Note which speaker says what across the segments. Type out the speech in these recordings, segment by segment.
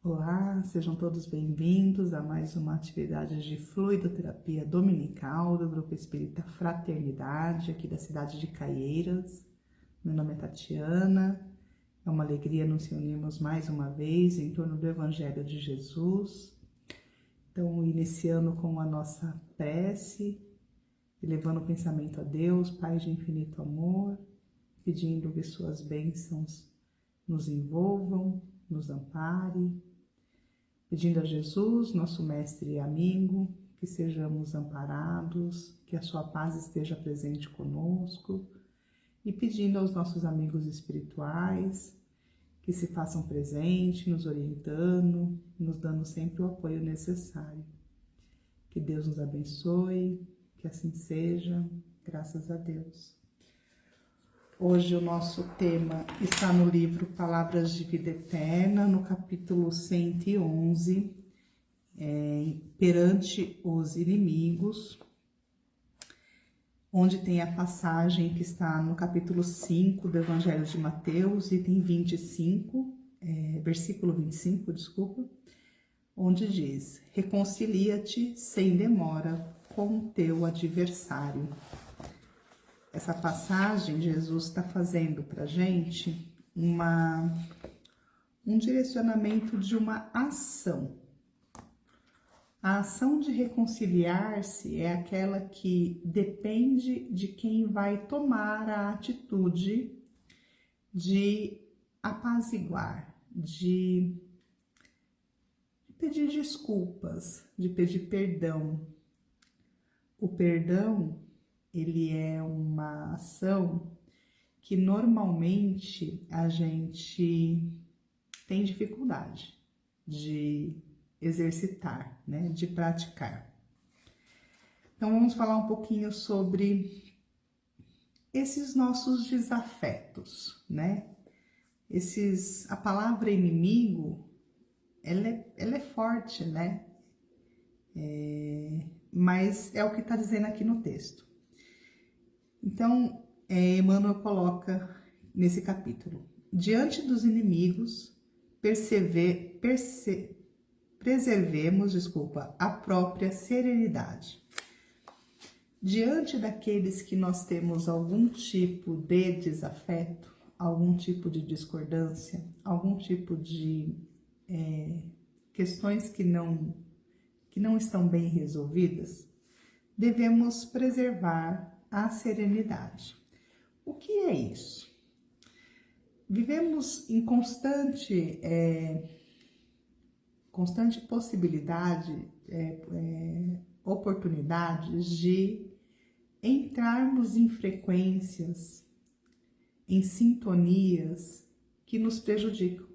Speaker 1: Olá, sejam todos bem-vindos a mais uma atividade de fluidoterapia dominical do Grupo Espírita Fraternidade, aqui da cidade de Caieiras. Meu nome é Tatiana, é uma alegria nos reunirmos mais uma vez em torno do Evangelho de Jesus. Então, iniciando com a nossa prece, elevando o pensamento a Deus, Pai de infinito amor, pedindo que suas bênçãos nos envolvam, nos ampare, pedindo a Jesus, nosso mestre e amigo, que sejamos amparados, que a sua paz esteja presente conosco, e pedindo aos nossos amigos espirituais que se façam presente, nos orientando, nos dando sempre o apoio necessário. Que Deus nos abençoe, que assim seja, graças a Deus. Hoje o nosso tema está no livro Palavras de Vida Eterna, no capítulo 111, Perante os Inimigos, onde tem a passagem que está no capítulo 5 do Evangelho de Mateus, item 25, versículo 25, desculpa, onde diz: reconcilia-te sem demora com o teu adversário. Essa passagem, Jesus está fazendo para a gente um direcionamento de uma ação. A ação de reconciliar-se é aquela que depende de quem vai tomar a atitude de apaziguar, de pedir desculpas, de pedir perdão. O perdão, ele é uma ação que normalmente a gente tem dificuldade de exercitar, né, de praticar. Então vamos falar um pouquinho sobre esses nossos desafetos, né? A palavra inimigo, ela é forte, né? Mas é o que está dizendo aqui no texto. Então, Emmanuel coloca nesse capítulo: diante dos inimigos, preservemos a própria serenidade. Diante daqueles que nós temos algum tipo de desafeto, algum tipo de discordância, algum tipo de questões que não estão bem resolvidas, devemos preservar a serenidade. O que é isso? Vivemos em constante possibilidade, oportunidades de entrarmos em frequências, em sintonias que nos prejudicam.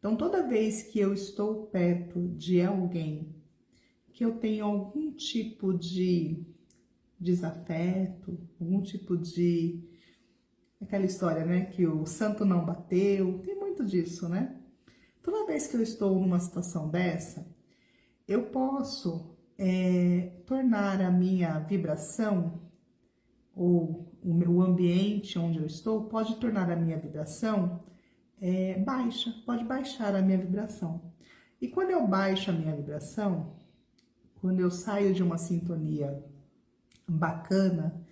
Speaker 1: Então, toda vez que eu estou perto de alguém que eu tenho algum tipo de desafeto, algum tipo de... aquela história, né, que o santo não bateu, tem muito disso, né? Toda vez que eu estou numa situação dessa, eu posso tornar a minha vibração, ou o ambiente onde eu estou, pode tornar a minha vibração baixa, pode baixar a minha vibração. E quando eu baixo a minha vibração, quando eu saio de uma sintonia bacana,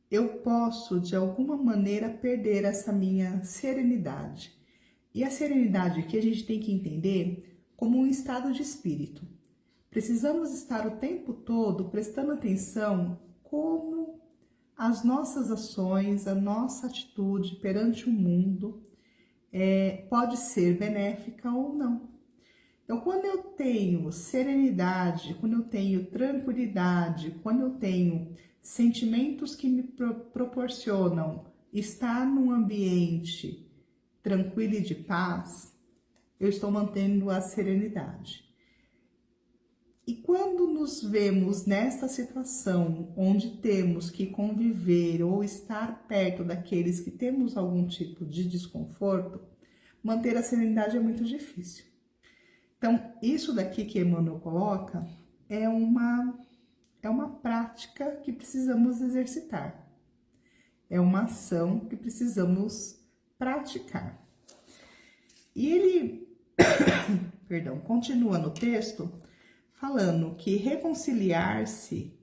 Speaker 1: eu posso, de alguma maneira, perder essa minha serenidade. E a serenidade aqui a gente tem que entender como um estado de espírito. Precisamos estar o tempo todo prestando atenção como as nossas ações, a nossa atitude perante o mundo pode ser benéfica ou não. Então, quando eu tenho serenidade, quando eu tenho tranquilidade, quando eu tenho sentimentos que me proporcionam estar num ambiente tranquilo e de paz, eu estou mantendo a serenidade. E quando nos vemos nesta situação onde temos que conviver ou estar perto daqueles que temos algum tipo de desconforto, manter a serenidade é muito difícil. Então, isso daqui que Emmanuel coloca é uma prática que precisamos exercitar. É uma ação que precisamos praticar. E ele perdão, continua no texto falando que reconciliar-se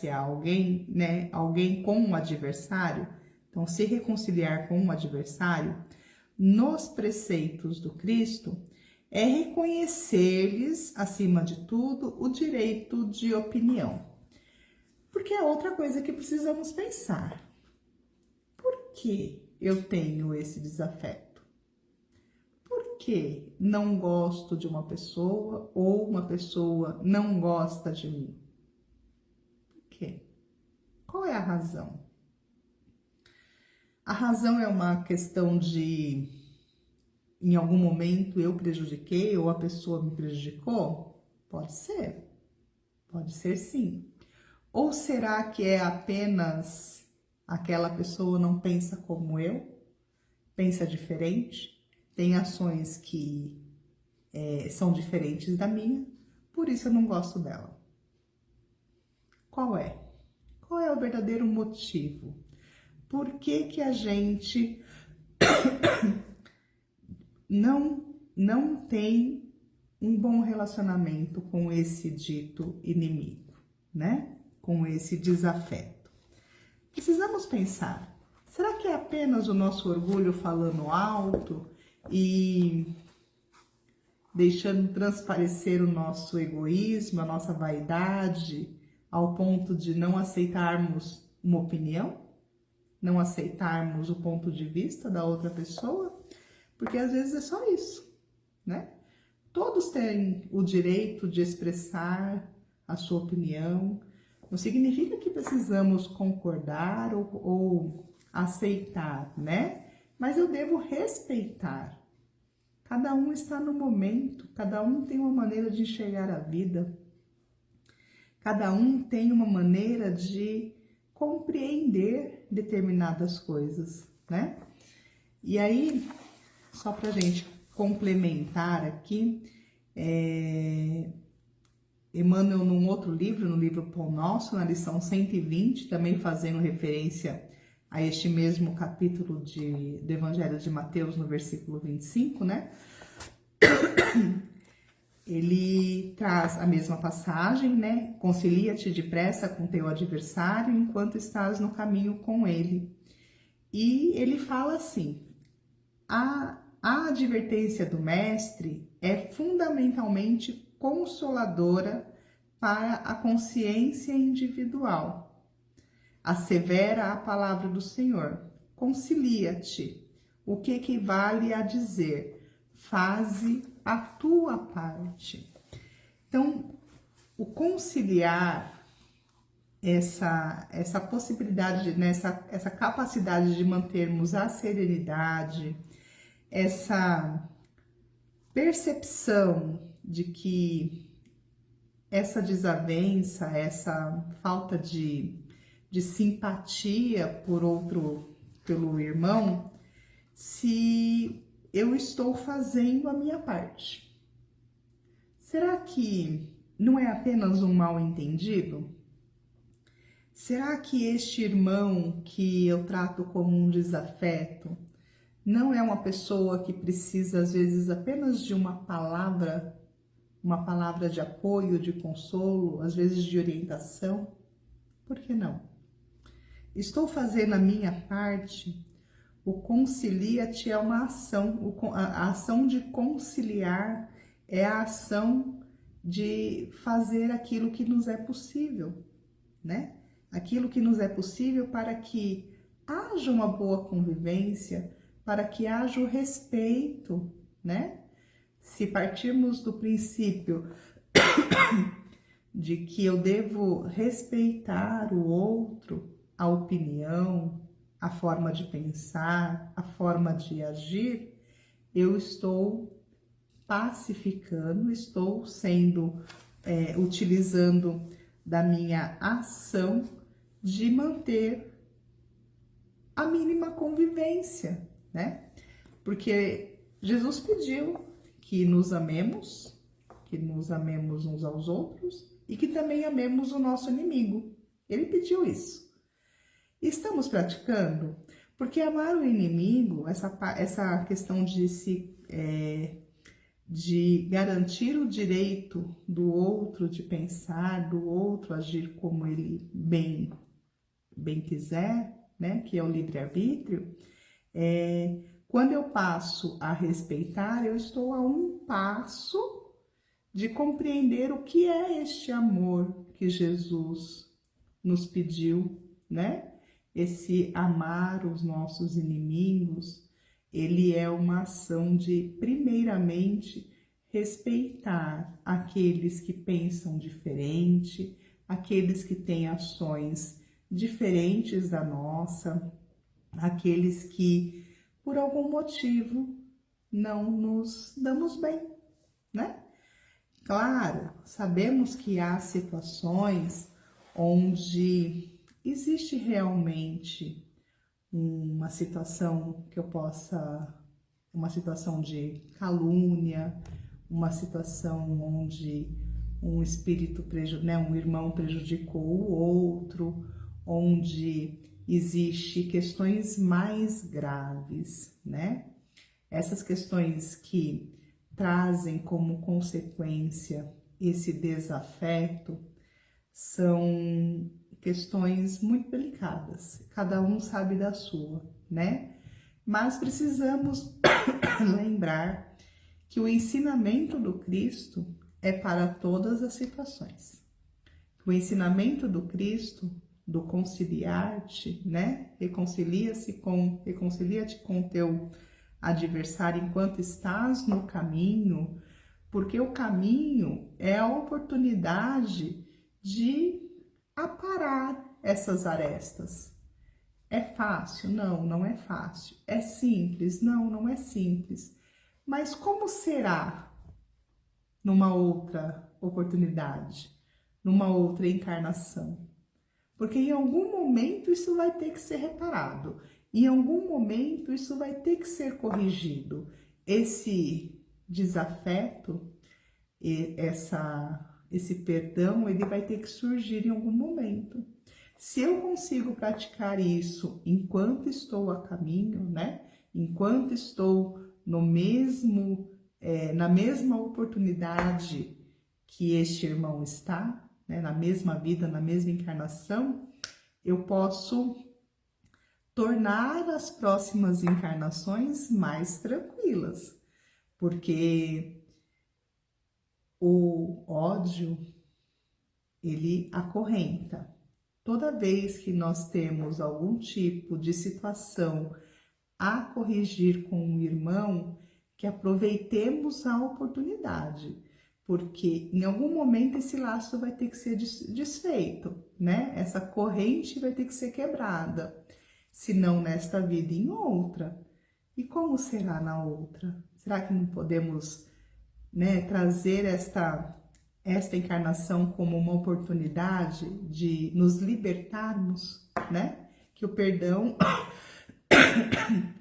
Speaker 1: a alguém, né, alguém com um adversário, então se reconciliar com um adversário, nos preceitos do Cristo, é reconhecer-lhes, acima de tudo, o direito de opinião. Porque é outra coisa que precisamos pensar. Por que eu tenho esse desafeto? Por que não gosto de uma pessoa ou uma pessoa não gosta de mim? Por quê? Qual é a razão? A razão é uma questão de, em algum momento eu prejudiquei ou a pessoa me prejudicou? Pode ser sim. Ou será que é apenas aquela pessoa não pensa como eu? Pensa diferente? Tem ações que são diferentes da minha, por isso eu não gosto dela. Qual é? Qual é o verdadeiro motivo? Por que que a gente não tem um bom relacionamento com esse dito inimigo, né? Com esse desafeto. Precisamos pensar, será que é apenas o nosso orgulho falando alto e deixando transparecer o nosso egoísmo, a nossa vaidade, ao ponto de não aceitarmos uma opinião? Não aceitarmos o ponto de vista da outra pessoa? Porque às vezes é só isso, né? Todos têm o direito de expressar a sua opinião. Não significa que precisamos concordar ou aceitar, né? Mas eu devo respeitar. Cada um está no momento, cada um tem uma maneira de enxergar a vida. Cada um tem uma maneira de compreender determinadas coisas, né? E aí, só pra gente complementar aqui, Emmanuel, num outro livro, no livro Pão Nosso, na lição 120, também fazendo referência a este mesmo capítulo do Evangelho de Mateus, no versículo 25, né? Ele traz a mesma passagem, né? Concilia-te depressa com teu adversário enquanto estás no caminho com ele. E ele fala assim: a advertência do mestre é fundamentalmente consoladora para a consciência individual. Assevera a palavra do Senhor: concilia-te, o que equivale a dizer: faze a tua parte. Então, o conciliar, essa possibilidade, né, essa capacidade de mantermos a serenidade, essa percepção de que essa desavença, essa falta de simpatia pelo irmão, se eu estou fazendo a minha parte. Será que não é apenas um mal-entendido? Será que este irmão que eu trato como um desafeto não é uma pessoa que precisa, às vezes, apenas de uma palavra de apoio, de consolo, às vezes de orientação? Por que não? Estou fazendo a minha parte. O concilia-te é uma ação, a ação de conciliar é a ação de fazer aquilo que nos é possível, né? Aquilo que nos é possível para que haja uma boa convivência, para que haja o respeito, né? Se partirmos do princípio de que eu devo respeitar o outro, a opinião, a forma de pensar, a forma de agir, eu estou pacificando, estou utilizando da minha ação de manter a mínima convivência, né? Porque Jesus pediu que nos amemos uns aos outros e que também amemos o nosso inimigo. Ele pediu isso. Estamos praticando? Porque amar o inimigo, essa questão de se de garantir o direito do outro de pensar, do outro agir como ele bem quiser, né, que é o livre-arbítrio, quando eu passo a respeitar, eu estou a um passo de compreender o que é este amor que Jesus nos pediu, né? Esse amar os nossos inimigos, ele é uma ação de, primeiramente, respeitar aqueles que pensam diferente, aqueles que têm ações diferentes da nossa, aqueles que, por algum motivo, não nos damos bem, né? Claro, sabemos que há situações onde existe realmente uma situação que eu possa, uma situação de calúnia, uma situação onde um espírito, né, um irmão prejudicou o outro, onde existe questões mais graves, né? Essas questões que trazem como consequência esse desafeto são questões muito delicadas, cada um sabe da sua, né? Mas precisamos lembrar que o ensinamento do Cristo é para todas as situações. O ensinamento do Cristo, do conciliar-te, né? Reconcilia-te com teu adversário enquanto estás no caminho, porque o caminho é a oportunidade de aparar essas arestas. É fácil? Não, não é fácil. É simples? Não, não é simples. Mas como será numa outra oportunidade, numa outra encarnação? Porque em algum momento isso vai ter que ser reparado, em algum momento isso vai ter que ser corrigido. Esse desafeto, esse perdão, ele vai ter que surgir em algum momento. Se eu consigo praticar isso enquanto estou a caminho, né? Enquanto estou no mesmo, na mesma oportunidade que este irmão está, né? Na mesma vida, na mesma encarnação, eu posso tornar as próximas encarnações mais tranquilas, porque o ódio, ele acorrenta. Toda vez que nós temos algum tipo de situação a corrigir com um irmão, que aproveitemos a oportunidade, porque em algum momento esse laço vai ter que ser desfeito, né? Essa corrente vai ter que ser quebrada, se não nesta vida, em outra. E como será na outra? Será que não podemos, né, trazer esta encarnação como uma oportunidade de nos libertarmos, né? Que o perdão,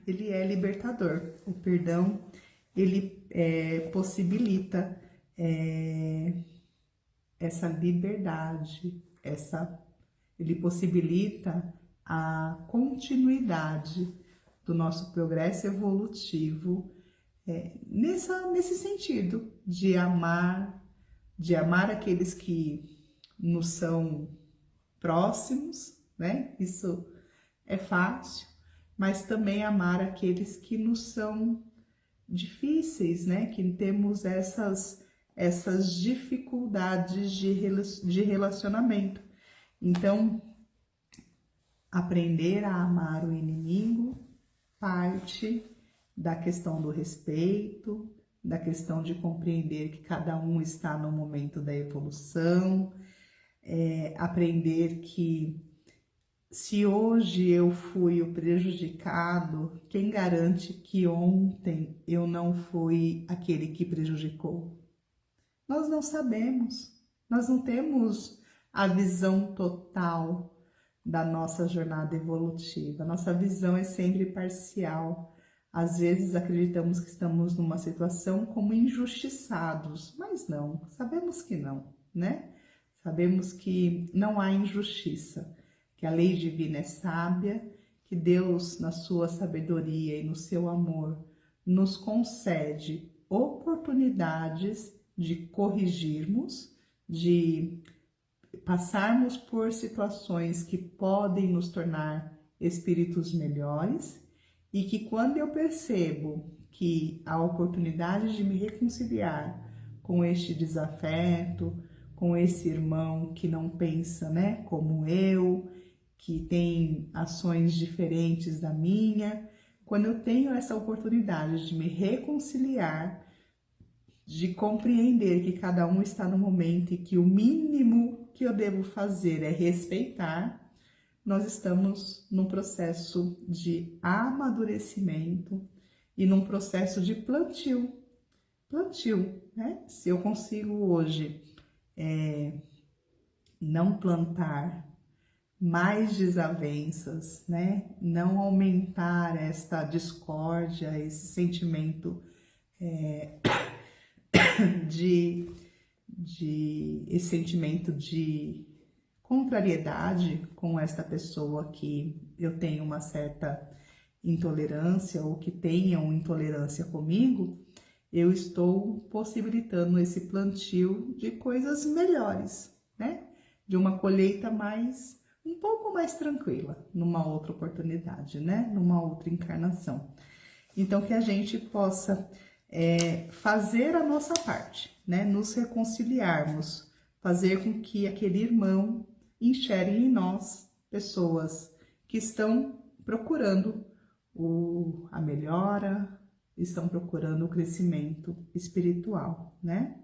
Speaker 1: ele é libertador. O perdão, ele possibilita essa liberdade, ele possibilita a continuidade do nosso progresso evolutivo nesse sentido de amar aqueles que nos são próximos, né? Isso é fácil, mas também amar aqueles que nos são difíceis, né? Que temos essas dificuldades de relacionamento. Então, aprender a amar o inimigo parte da questão do respeito, da questão de compreender que cada um está no momento da evolução, aprender que se hoje eu fui o prejudicado, quem garante que ontem eu não fui aquele que prejudicou? Nós não sabemos, nós não temos a visão total da nossa jornada evolutiva. Nossa visão é sempre parcial. Às vezes acreditamos que estamos numa situação como injustiçados, mas não, sabemos que não, né? Sabemos que não há injustiça, que a lei divina é sábia, que Deus, na sua sabedoria e no seu amor, nos concede oportunidades de corrigirmos, de passarmos por situações que podem nos tornar espíritos melhores, e que quando eu percebo que a oportunidade de me reconciliar com este desafeto, com esse irmão que não pensa, né, como eu, que tem ações diferentes da minha, quando eu tenho essa oportunidade de me reconciliar, de compreender que cada um está no momento e que o mínimo que eu devo fazer é respeitar, nós estamos num processo de amadurecimento e num processo de plantio, né? Se eu consigo hoje não plantar mais desavenças, né? Não aumentar esta discórdia, esse sentimento esse sentimento de contrariedade com esta pessoa que eu tenho uma certa intolerância ou que tenham intolerância comigo, eu estou possibilitando esse plantio de coisas melhores, né? De uma colheita um pouco mais tranquila, numa outra oportunidade, né? Numa outra encarnação. Então, que a gente possa fazer a nossa parte, né? Nos reconciliarmos, fazer com que aquele irmão enxergue em nós pessoas que estão procurando a melhora, estão procurando o crescimento espiritual, né?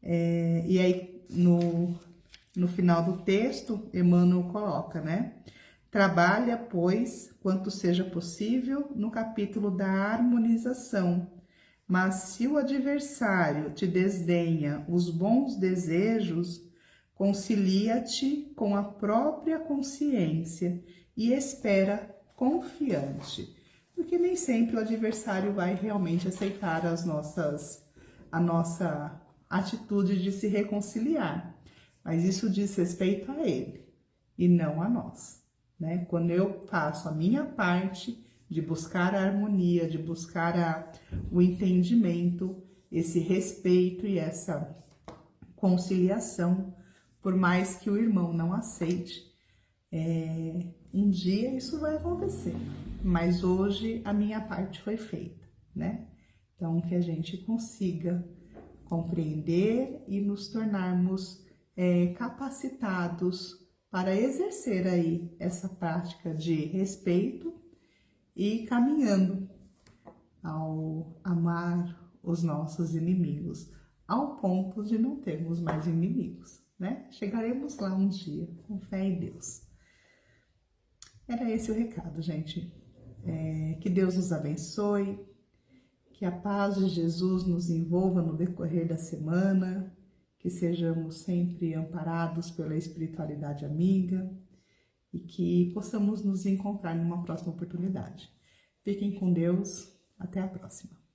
Speaker 1: E aí, no final do texto, Emmanuel coloca, né? Trabalha, pois, quanto seja possível, no capítulo da harmonização. Mas se o adversário te desdenha os bons desejos, concilia-te com a própria consciência e espera confiante. Porque nem sempre o adversário vai realmente aceitar a nossa atitude de se reconciliar. Mas isso diz respeito a ele e não a nós, né? Quando eu faço a minha parte de buscar a harmonia, de buscar o entendimento, esse respeito e essa conciliação, por mais que o irmão não aceite, um dia isso vai acontecer, mas hoje a minha parte foi feita, né? Então, que a gente consiga compreender e nos tornarmos capacitados para exercer aí essa prática de respeito e caminhando ao amar os nossos inimigos, ao ponto de não termos mais inimigos, né? Chegaremos lá um dia, com fé em Deus. Era esse o recado, gente. Que Deus nos abençoe, que a paz de Jesus nos envolva no decorrer da semana, que sejamos sempre amparados pela espiritualidade amiga e que possamos nos encontrar numa próxima oportunidade. Fiquem com Deus, até a próxima.